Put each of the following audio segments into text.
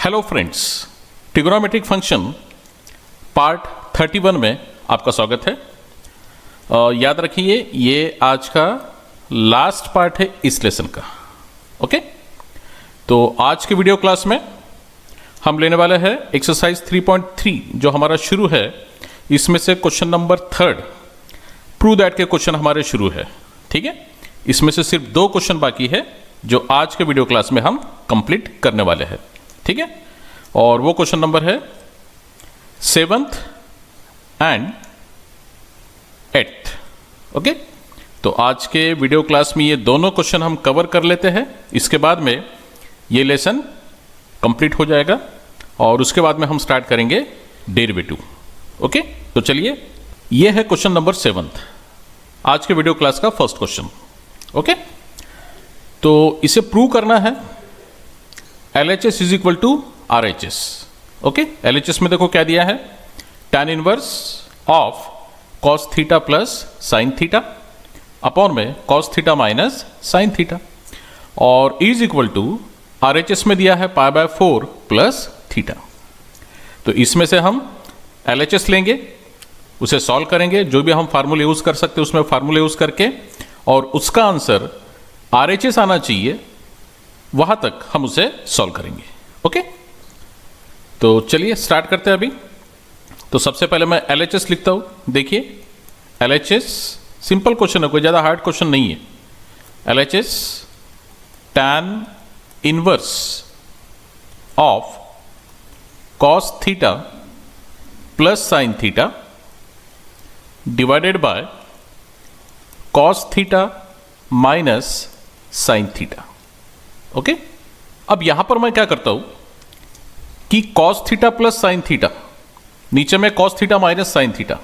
Hello friends, trigonometric function part 31 में आपका स्वागत है। याद रखिए ये आज का लास्ट पार्ट है इस लेसन का। ओके, तो आज के वीडियो क्लास में हम लेने वाले हैं एक्सरसाइज 3.3 जो हमारा शुरू है। इसमें से क्वेश्चन नंबर 3 प्रूव दैट के क्वेश्चन हमारे शुरू है। ठीक है, इसमें से सिर्फ 2 क्वेश्चन बाकी है जो आज के वीडियो क्लास में हम कंप्लीट करने वाले हैं। ठीक है, और वो क्वेश्चन नंबर है 7th एंड 8th। ओके, तो आज के वीडियो क्लास में ये दोनों क्वेश्चन हम कवर कर लेते हैं। इसके बाद में ये लेसन कंप्लीट हो जाएगा और उसके बाद में हम स्टार्ट करेंगे डेरिवेटिव। ओके, तो चलिए, ये है क्वेश्चन नंबर 7th, आज के वीडियो क्लास का फर्स्ट क्वेश्चन। ओके, तो इसे प्रूव करना है LHS is equal to RHS। Okay, LHS में देखो क्या दिया है, tan inverse of cos theta plus sine theta upon में cos theta minus sine theta, और इज इक्वल टू RHS में दिया है π/4 प्लस थीटा। तो इसमें से हम LHS लेंगे, उसे सॉल्व करेंगे, जो भी हम फार्मूले यूज कर सकते हैं उसमें फार्मूले यूज करके, और उसका आंसर RHS आना चाहिए, वहां तक हम उसे सॉल्व करेंगे। ओके, तो चलिए स्टार्ट करते हैं अभी। तो सबसे पहले मैं LHS लिखता हूं। देखिए, LHS सिंपल क्वेश्चन है, कोई ज़्यादा हार्ड क्वेश्चन नहीं है। LHS tan inverse of cos theta plus sine theta divided by cos theta minus sine theta. Okay, अब यहां पर मैं क्या करता हूं कि cos theta plus sine theta, नीचे में cos theta minus sine theta,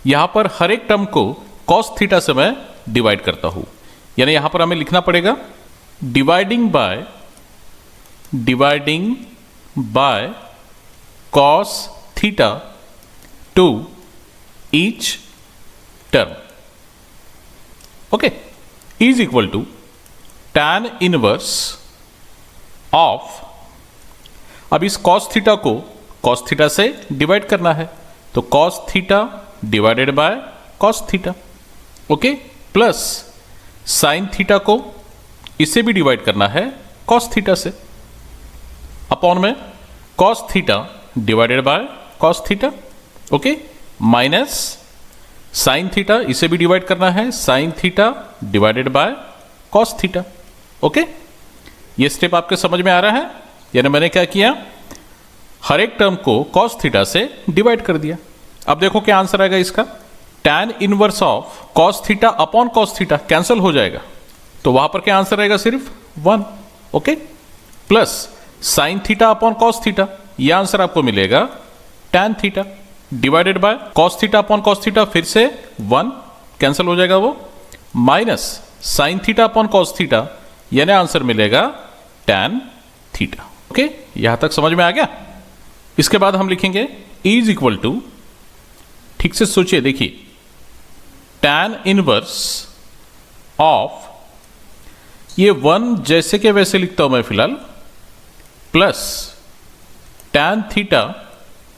यहां पर हर एक टर्म को cos थीटा से मैं डिवाइड करता हूं। यानी यहां पर हमें लिखना पड़ेगा dividing by cos theta to each term. Okay, is equal to tan inverse of, अब इस cos थीटा को cos थीटा से डिवाइड करना है, तो cos theta divided by cos theta. Okay, plus sine theta को इसे भी डिवाइड करना है cos थीटा से, अपॉन में cos theta divided by cos theta. Okay, minus sine theta, इसे भी डिवाइड करना है sine theta divided by cos theta. Okay, ये स्टेप आपके समझ में आ रहा है? यानी मैंने क्या किया, हर एक टर्म को cos थीटा से डिवाइड कर दिया। अब देखो क्या आंसर आएगा इसका, tan inverse of cos theta upon cos theta cancel हो जाएगा, तो वहां पर क्या आंसर आएगा, सिर्फ 1। Okay, plus sine theta upon cos theta, यह आंसर आपको मिलेगा tan theta divided by cos theta upon cos theta, फिर से 1 कैंसिल हो जाएगा वो, minus sine theta upon cos theta, यानी आंसर मिलेगा tan थीटा। ओके, यहां तक समझ में आ गया? इसके बाद हम लिखेंगे इज इक्वल टू, ठीक से सोचिए, देखिए, tan इनवर्स ऑफ, ये 1 जैसे के वैसे लिखता हूं मैं फिलहाल, प्लस tan थीटा,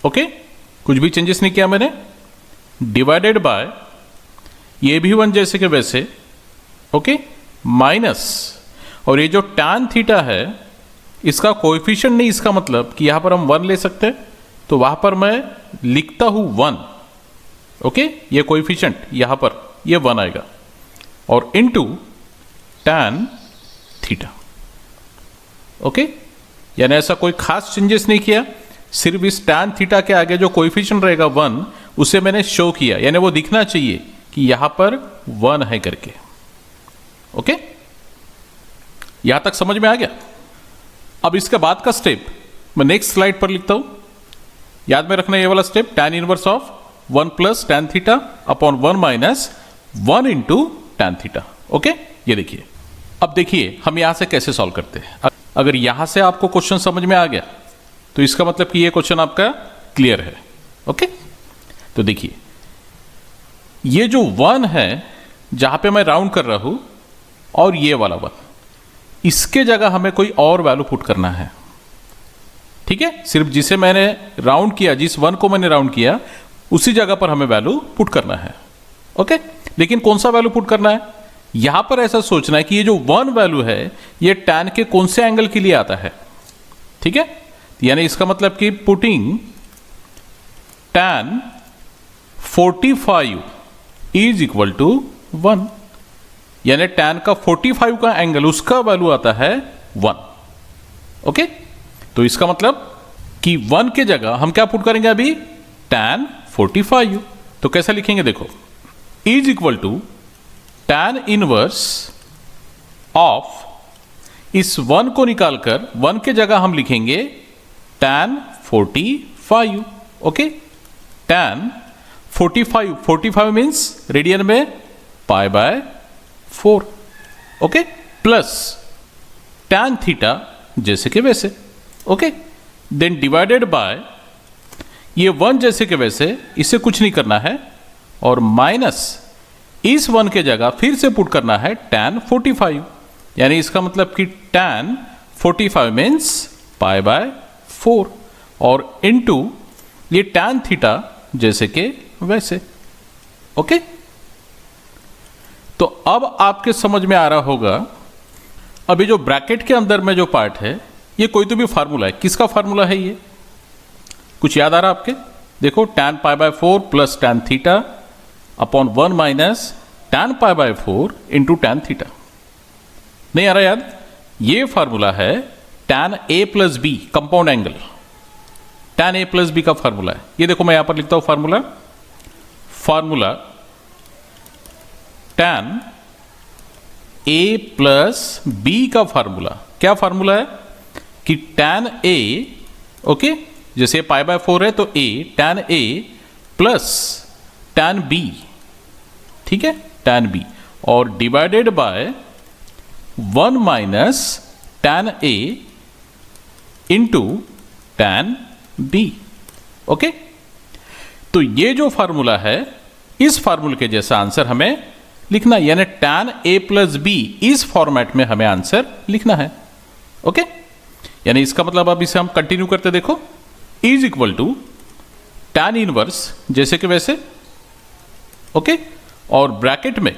ओके, कुछ भी चेंजेस नहीं किया मैंने, डिवाइडेड बाय, ये भी 1 जैसे के वैसे, ओके, माइनस, और ये जो tan थीटा है इसका कोएफिशिएंट नहीं, इसका मतलब कि यहां पर हम 1 ले सकते हैं, तो वहां पर मैं लिखता हूं 1। ओके, ये कोएफिशिएंट यहां पर ये 1 आएगा, और इनटू tan थीटा। ओके, यानी ऐसा कोई खास चेंजेस नहीं किया, सिर्फ इस tan थीटा के आगे जो कोएफिशिएंट रहेगा 1, उसे मैंने शो किया, यानी वो दिखना चाहिए कि यहां पर 1 है करके। ओके, यहां तक समझ में आ गया? अब इसके बाद का स्टेप मैं नेक्स्ट स्लाइड पर लिखता हूं। याद में रखना ये वाला step, tan inverse of 1 plus tan theta upon 1 minus 1 into tan theta. Okay, ये देखिए, अब देखिए हम यहां से कैसे सॉल्व करते हैं। अगर यहां से आपको क्वेश्चन समझ में आ गया तो इसका मतलब कि ये क्वेश्चन आपका क्लियर है। ओके, तो देखिए, ये जो 1 है जहां पे मैं राउंड कर रहा हूं, और ये वाला 1, इसके जगह हमें कोई और वैल्यू पुट करना है। ठीक है, सिर्फ जिसे मैंने राउंड किया, जिस 1 को मैंने राउंड किया उसी जगह पर हमें वैल्यू पुट करना है। ओके, लेकिन कौन सा वैल्यू पुट करना है? यहां पर ऐसा सोचना है कि ये जो 1 वैल्यू है ये tan के कौन से एंगल के लिए आता है। ठीक है, यानी इसका मतलब कि putting tan 45 is equal to 1, यानी tan का 45 का एंगल, उसका वैल्यू आता है 1। ओके, तो इसका मतलब कि 1 के जगह हम क्या पुट करेंगे अभी? tan 45। तो कैसा लिखेंगे देखो, is equal to tan inverse of, इस 1 को निकालकर 1 के जगह हम लिखेंगे tan 45। Okay, tan 45 means radian में π/4। ओके, प्लस tan थीटा जैसे के वैसे। ओके, देन डिवाइडेड बाय ये 1 जैसे के वैसे, इसे कुछ नहीं करना है, और माइनस इस 1 के जगह फिर से पुट करना है tan 45, यानी इसका मतलब कि tan 45 मीन्स π/4 और इनटू ये tan थीटा जैसे के वैसे। ओके, तो अब आपके समझ में आ रहा होगा, अभी जो ब्रैकेट के अंदर में जो पार्ट है ये कोई तो भी फार्मूला है। किसका फार्मूला है ये? कुछ याद आ रहा आपके? देखो, tan π/4 plus tan theta upon 1 minus tan π/4 into tan theta. नहीं आ रहा याद? ये फार्मूला है tan a plus B compound angle, tan a plus B का फार्मूला है। ये देखो मैं यहां पर लिखता हूं formula tan a plus B का फार्मूला। क्या फार्मूला है कि tan a, ओके, जैसे π/4 है तो a, tan a plus tan b, ठीक है, tan b, और divided by 1 minus tan a into tan b। Okay, तो ये जो फार्मूला है, इस फार्मूले के जैसा आंसर हमें लिखना है, यानी tan a प्लस b इस फॉर्मेट में हमें आंसर लिखना है। ओके, यानी इसका मतलब अब इसे हम कंटिन्यू करते देखो, is equal to tan inverse जैसे कि वैसे। ओके, और ब्रैकेट में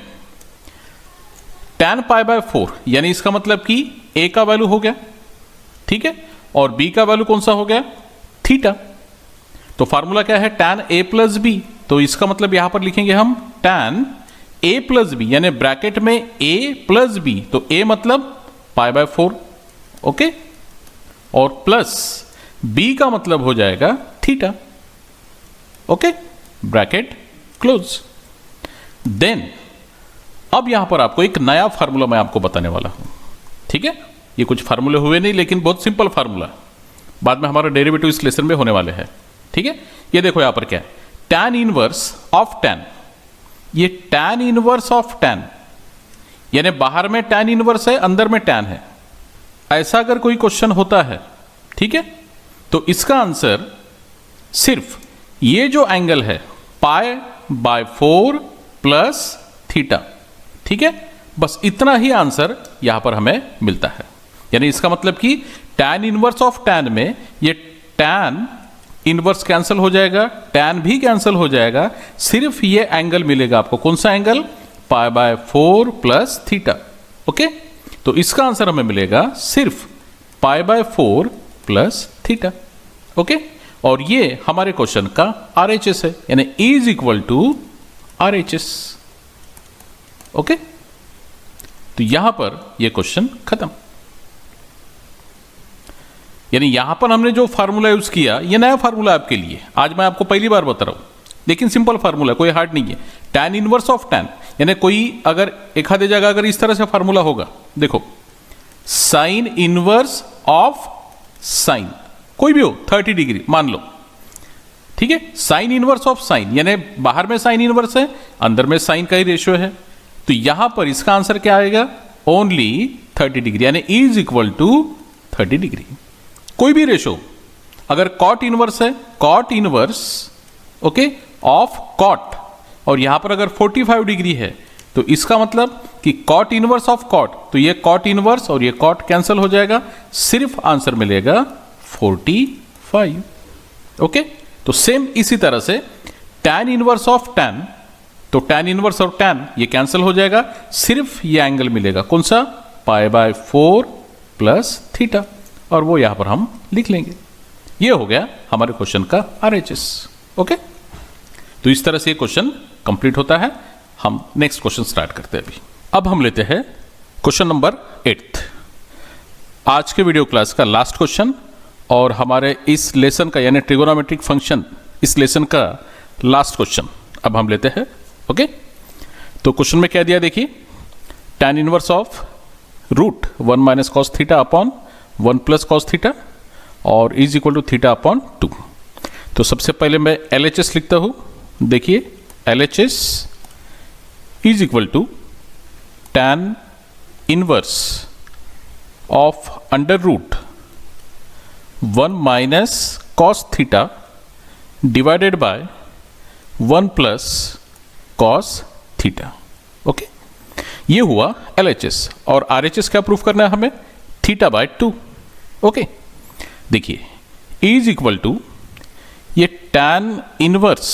tan π/4, यानी इसका मतलब कि a का वैल्यू हो गया, ठीक है, और b का वैल्यू कौन सा हो गया? थीटा। तो फार्मूला क्या है? tan a plus b। तो इसका मतलब यहां पर लिखेंगे हम tan a प्लस b, यानी ब्रैकेट में a प्लस b, तो a मतलब π/4। ओके, और प्लस b का मतलब हो जाएगा theta. Okay, bracket close. Then अब यहां पर आपको एक नया फार्मूला मैं आपको बताने वाला हूं, ठीक है। ये कुछ फार्मूले हुए नहीं, लेकिन बहुत सिंपल फार्मूला, बाद में हमारा डेरिवेटिव इस लेसन में होने वाले हैं, ठीक है। ये देखो यहां पर क्या है, tan इनवर्स ऑफ tan। ये tan इनवर्स ऑफ tan, यानी बाहर में tan इनवर्स है, अंदर में tan है। ऐसा अगर कोई क्वेश्चन होता है, ठीक है, तो इसका आंसर सिर्फ ये जो एंगल है π/4 प्लस थीटा, ठीक है, बस इतना ही आंसर यहां पर हमें मिलता है। यानी इसका मतलब कि tan इनवर्स ऑफ tan में ये tan इनवर्स कैंसिल हो जाएगा, tan भी कैंसिल हो जाएगा, सिर्फ ये एंगल मिलेगा आपको। कौन सा एंगल? π/4 plus theta. ओके, तो इसका आंसर हमें मिलेगा सिर्फ π/4 प्लस थीटा। ओके, और ये हमारे क्वेश्चन का RHS है, यानी is equal to RHS। Okay, तो यहां पर ये क्वेश्चन खत्म। यानी यहां पर हमने जो फार्मूला यूज किया, ये नया फार्मूला आपके लिए, आज मैं आपको पहली बार बता रहा हूं, लेकिन सिंपल फार्मूला, कोई हार्ड नहीं है। tan इनवर्स ऑफ tan, यानी कोई अगर एक आधे जगह अगर इस तरह से फार्मूला होगा, देखो साइन इनवर्स ऑफ साइन, कोई भी हो 30 डिग्री मान लो, ठीक है, साइन इनवर्स ऑफ साइन, यानी बाहर में साइन इनवर्स है, अंदर में साइन का ही रेशियो है, तो यहां पर इसका आंसर क्या आएगा? ओनली 30 डिग्री, यानी इज इक्वल टू 30 डिग्री। कोई भी रेशो, अगर कॉट इनवर्स है, cot inverse, okay, of cot, और यहां पर अगर 45 डिग्री है, तो इसका मतलब कि कॉट इनवर्स ऑफ कॉट, तो ये कॉट इनवर्स और ये कॉट कैंसिल हो जाएगा, सिर्फ आंसर मिलेगा 45। ओके, तो सेम इसी तरह से tan इनवर्स ऑफ tan, तो tan इनवर्स और tan ये कैंसिल हो जाएगा, सिर्फ ये एंगल मिलेगा, कौन सा, π/4 प्लस थीटा, और वो यहां पर हम लिख लेंगे। ये हो गया हमारे क्वेश्चन का RHS। ओके, तो इस तरह से ये क्वेश्चन कंप्लीट होता है। हम नेक्स्ट क्वेश्चन स्टार्ट करते हैं अभी। अब हम लेते हैं क्वेश्चन नंबर 8, आज के वीडियो क्लास का लास्ट क्वेश्चन और हमारे इस लेसन का यानी ट्रिगोनोमेट्रिक फंक्शन इस लेसन का लास्ट क्वेश्चन अब हम लेते हैं। ओके, तो क्वेश्चन में क्या दिया देखिए, tan inverse of root 1 minus cos theta upon 1 plus cos theta और is equal to theta upon 2। तो सबसे पहले मैं LHS लिखता हूं। देखिए LHS is equal to tan inverse of under root 1 minus cos theta divided by 1 plus cos theta. Okay, ये हुआ LHS और RHS क्या प्रूफ करना है हमें, थीटा बाय 2। ओके, देखिए इज इक्वल टू ये tan इनवर्स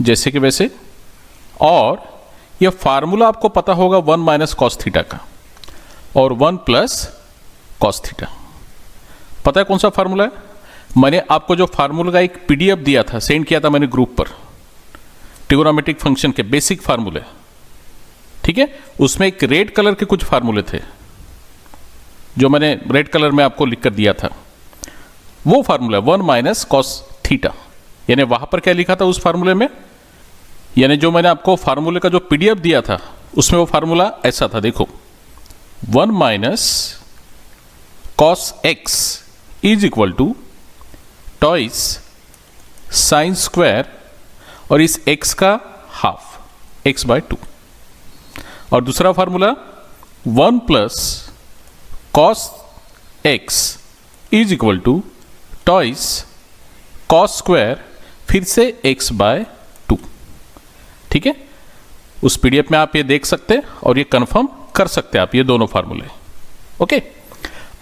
जैसे कि वैसे, और ये फार्मूला आपको पता होगा 1 माइनस कॉस थीटा का और 1 प्लस कॉस थीटा। पता है कौन सा फार्मूला है, मैंने आपको जो फार्मूला का एक PDF दिया था, सेंड किया था मैंने ग्रुप पर, ट्रिगोनोमेट्रिक फंक्शन के बेसिक फार्मूले, ठीक है, उसमें एक रेड कलर के कुछ फार्मूले थे जो मैंने रेड कलर में आपको लिख कर दिया था। वो फार्मूला 1 माइनस कॉस थीटा, यानी वहां पर क्या लिखा था उस फार्मूले में, यानी जो मैंने आपको फार्मूले का जो PDF दिया था उसमें वो फार्मूला ऐसा था, देखो 1 minus cos x is equal to twice sine square और इस x का हाफ x/2, और दूसरा formula 1 plus cos x is equal to twice cos square फिर से x/2। ठीक है, उस PDF में आप ये देख सकते हैं और ये कंफर्म कर सकते हैं आप ये दोनों फार्मूले। ओके,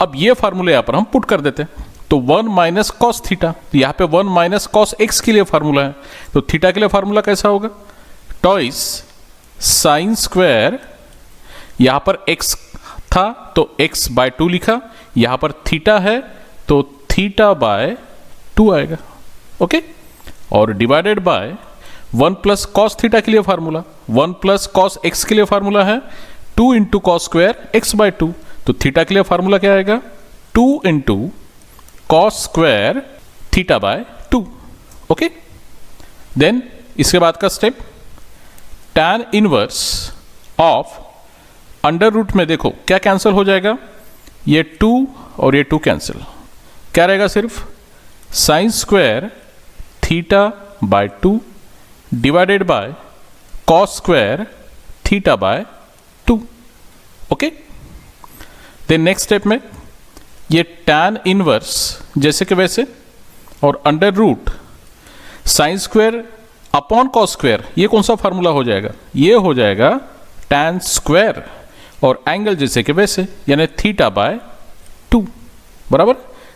अब ये फार्मूले यहां पर हम पुट कर देते हैं, तो 1 माइनस कॉस थीटा, यहां पे 1 माइनस कॉस एक्स के लिए फार्मूला है, तो थीटा के लिए फार्मूला कैसा होगा, टॉइस साइन स्क्वायर, यहां पर x था तो x/2 लिखा, यहां पर थीटा है तो थीटा/2 आएगा। ओके, और divided by 1 plus cos theta के लिए फार्मूला, 1 प्लस कॉस एक्स के लिए फार्मूला है 2 इंटू कॉस स्क्वायर x/2, तो थीटा के लिए फार्मूला क्या आएगा, 2 into cos square theta. Okay, then इसके बाद का step, tan inverse of under root में देखो क्या कैंसिल हो जाएगा, ये 2 और ये 2 कैंसिल, क्या रहेगा सिर्फ sine square theta divided by cos square theta. Okay, then next step में ये tan इनवर्स जैसे कि वैसे और under root sine square upon cos square, ये कौन सा फार्मूला हो जाएगा, ये हो जाएगा tan स्क्वायर और एंगल जैसे कि वैसे यानी थीटा/2 बराबर,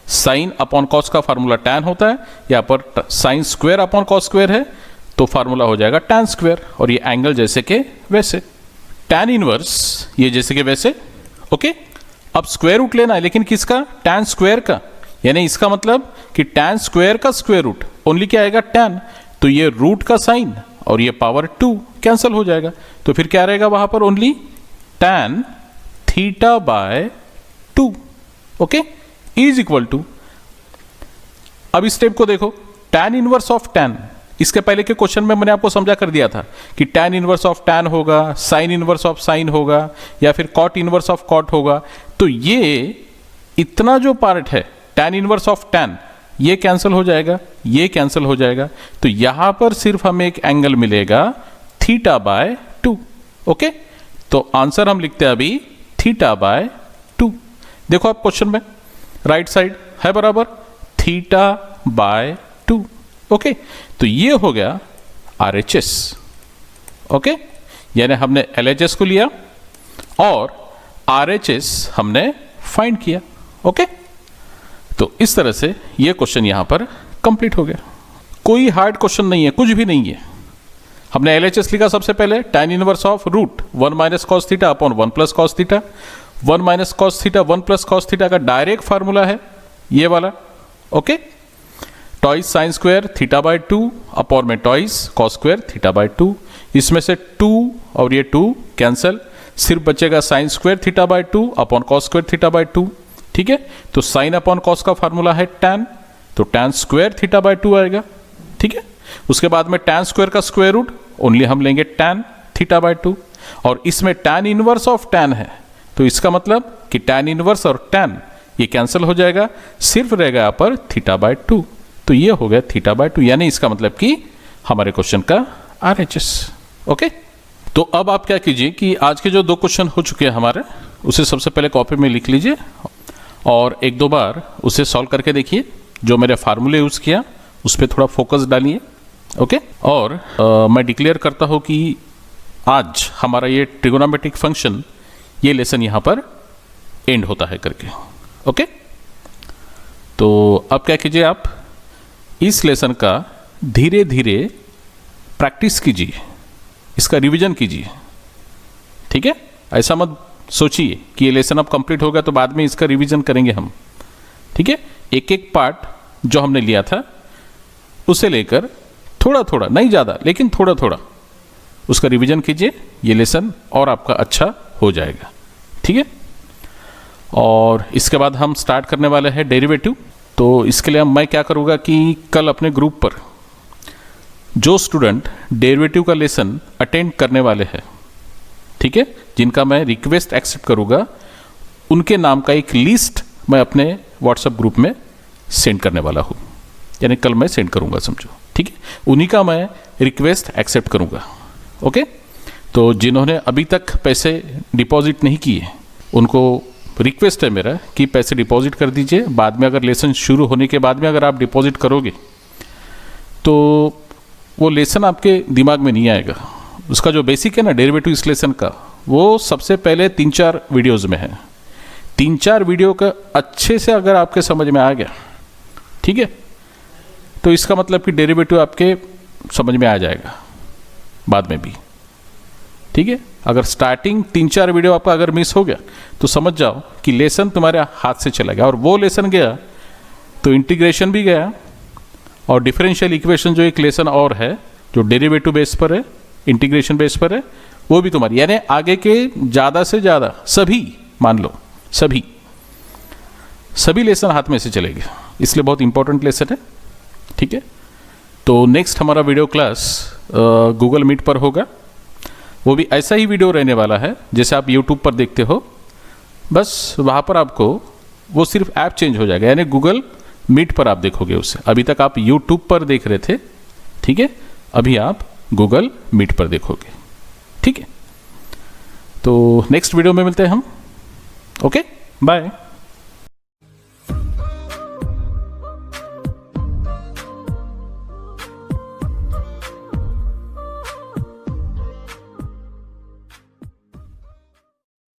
साइन अपॉन कॉस का फार्मूला tan होता है, यहां पर sign square upon cos square है तो फार्मूला हो जाएगा tan स्क्वायर, और ये एंगल जैसे के वैसे, tan इनवर्स ये जैसे के वैसे। ओके, अब स्क्वायर रूट लेना है, लेकिन किसका, tan स्क्वायर का, यानी इसका मतलब कि tan स्क्वायर का स्क्वायर रूट ओनली क्या आएगा tan, तो ये रूट का साइन और ये पावर 2 कैंसिल हो जाएगा, तो फिर क्या रहेगा वहां पर, only tan theta. Okay, is equal to, अब इस स्टेप को देखो, tan इनवर्स ऑफ tan, इसके पहले के क्वेश्चन में मैंने आपको समझा कर दिया था कि tan इनवर्स ऑफ tan होगा, साइन इनवर्स ऑफ साइन होगा, या फिर cot इनवर्स ऑफ cot होगा, तो ये इतना जो पार्ट है tan इनवर्स ऑफ tan ये कैंसिल हो जाएगा, ये कैंसिल हो जाएगा, तो यहां पर सिर्फ हमें एक एंगल मिलेगा थीटा/2। ओके, तो आंसर हम लिखते हैं अभी थीटा/2। देखो आप क्वेश्चन में राइट साइड है बराबर थीटा/2। ओके, तो ये हो गया RHS। ओके, यानी हमने LHS को लिया और RHS हमने फाइंड किया। ओके, तो इस तरह से ये क्वेश्चन यहाँ पर कंप्लीट हो गया। कोई हार्ड क्वेश्चन नहीं है, कुछ भी नहीं है। हमने LHS लिखा सबसे पहले, tan inverse of root 1 minus cos theta upon 1 plus cos theta. 1 minus cos theta 1 plus cos theta का डायरेक्ट फार्मूला है ये वाला, okay. Twice sine square theta by 2 upon में twice cos square theta by 2। इसमें से 2 और ये 2 cancel, सिर्फ बचेगा sign square theta by 2 upon cos square theta by 2, ठीक है। तो साइन अपॉन कॉस का फार्मूला है tan, तो tan स्क्वायर थीटा बाय 2 आएगा, ठीक है। उसके बाद में tan स्क्वायर का स्क्वायर रूट ओनली हम लेंगे tan थीटा बाय 2, और इसमें tan इनवर्स ऑफ tan है, तो इसका मतलब कि tan इनवर्स और tan ये कैंसिल हो जाएगा, सिर्फ रहेगा यहाँ पर थीटा बाय 2, तो ये हो गया थीटा बाय 2, यानी इसका मतलब कि हमारे क्वेश्चन का RHS, ओके। तो अब आप क्या कीजिए कि आज के जो 2 क्वेश्चन हो चुके हैं हमारे, उसे सबसे पहले कॉपी में लिख लीजिए और 1-2 बार उसे सॉल्व करके देखिए। जो मेरे फार्मूले यूज़ किया उस पर थोड़ा फोकस डालिए, ओके। और मैं डिक्लेयर करता हूँ कि आज हमारा ये ट्रिगोनोमेट्रिक फंक्शन ये लेसन यहाँ पर एंड होता है करके, ओके। तो अब क्या कीजिए, आप इस लेसन का धीरे धीरे प्रैक्टिस कीजिए, इसका रिवीजन कीजिए, ठीक है। ऐसा मत सोचिए कि ये लेसन अब कंप्लीट होगा तो बाद में इसका रिवीजन करेंगे हम, ठीक है। एक एक पार्ट जो हमने लिया था उसे लेकर थोड़ा थोड़ा, नहीं ज़्यादा लेकिन थोड़ा थोड़ा उसका रिवीजन कीजिए, ये लेसन और आपका अच्छा हो जाएगा, ठीक है। और इसके बाद हम स्टार्ट करने वाले हैं डेरिवेटिव। तो इसके लिए मैं क्या करूँगा कि कल अपने ग्रुप पर जो स्टूडेंट डेरिवेटिव का लेसन अटेंड करने वाले हैं, ठीक है, जिनका मैं रिक्वेस्ट एक्सेप्ट करूँगा, उनके नाम का एक लिस्ट मैं अपने व्हाट्सएप ग्रुप में सेंड करने वाला हूँ, यानी कल मैं सेंड करूँगा समझो, ठीक है। उन्हीं का मैं रिक्वेस्ट एक्सेप्ट करूँगा, ओके। तो जिन्होंने अभी तक पैसे डिपॉजिट नहीं किए उनको रिक्वेस्ट है मेरा कि पैसे डिपॉजिट कर दीजिए। बाद में अगर लेसन शुरू होने के बाद में अगर आप डिपॉजिट करोगे तो वो लेसन आपके दिमाग में नहीं आएगा। उसका जो बेसिक है ना डेरिवेटिव इस लेसन का, वो सबसे पहले 3-4 वीडियोज़ में है। 3-4 वीडियो का अच्छे से अगर आपके समझ में आ गया, ठीक है, तो इसका मतलब कि डेरिवेटिव आपके समझ में आ जाएगा बाद में भी, ठीक है। अगर स्टार्टिंग 3-4 वीडियो आपका अगर मिस हो गया तो समझ जाओ कि लेसन तुम्हारे हाथ से चला गया, और वो लेसन गया तो इंटीग्रेशन भी गया, और डिफरेंशियल इक्वेशन जो एक लेसन और है जो डेरिवेटिव बेस पर है, इंटीग्रेशन बेस पर है, वो भी तुम्हारी, यानी आगे के ज़्यादा से ज़्यादा सभी, मान लो सभी लेसन हाथ में से चलेंगे, इसलिए बहुत इंपॉर्टेंट लेसन है, ठीक है। तो नेक्स्ट हमारा वीडियो क्लास गूगल मीट पर होगा, वो भी ऐसा ही वीडियो रहने वाला है जैसे आप यूट्यूब पर देखते हो, बस वहाँ पर आपको वो सिर्फ ऐप चेंज हो जाएगा, यानी गूगल मीट पर आप देखोगे उसे। अभी तक आप यूट्यूब पर देख रहे थे, ठीक है, अभी आप गूगल मीट पर देखोगे, ठीक है। तो नेक्स्ट वीडियो में मिलते हैं हम, ओके, बाय।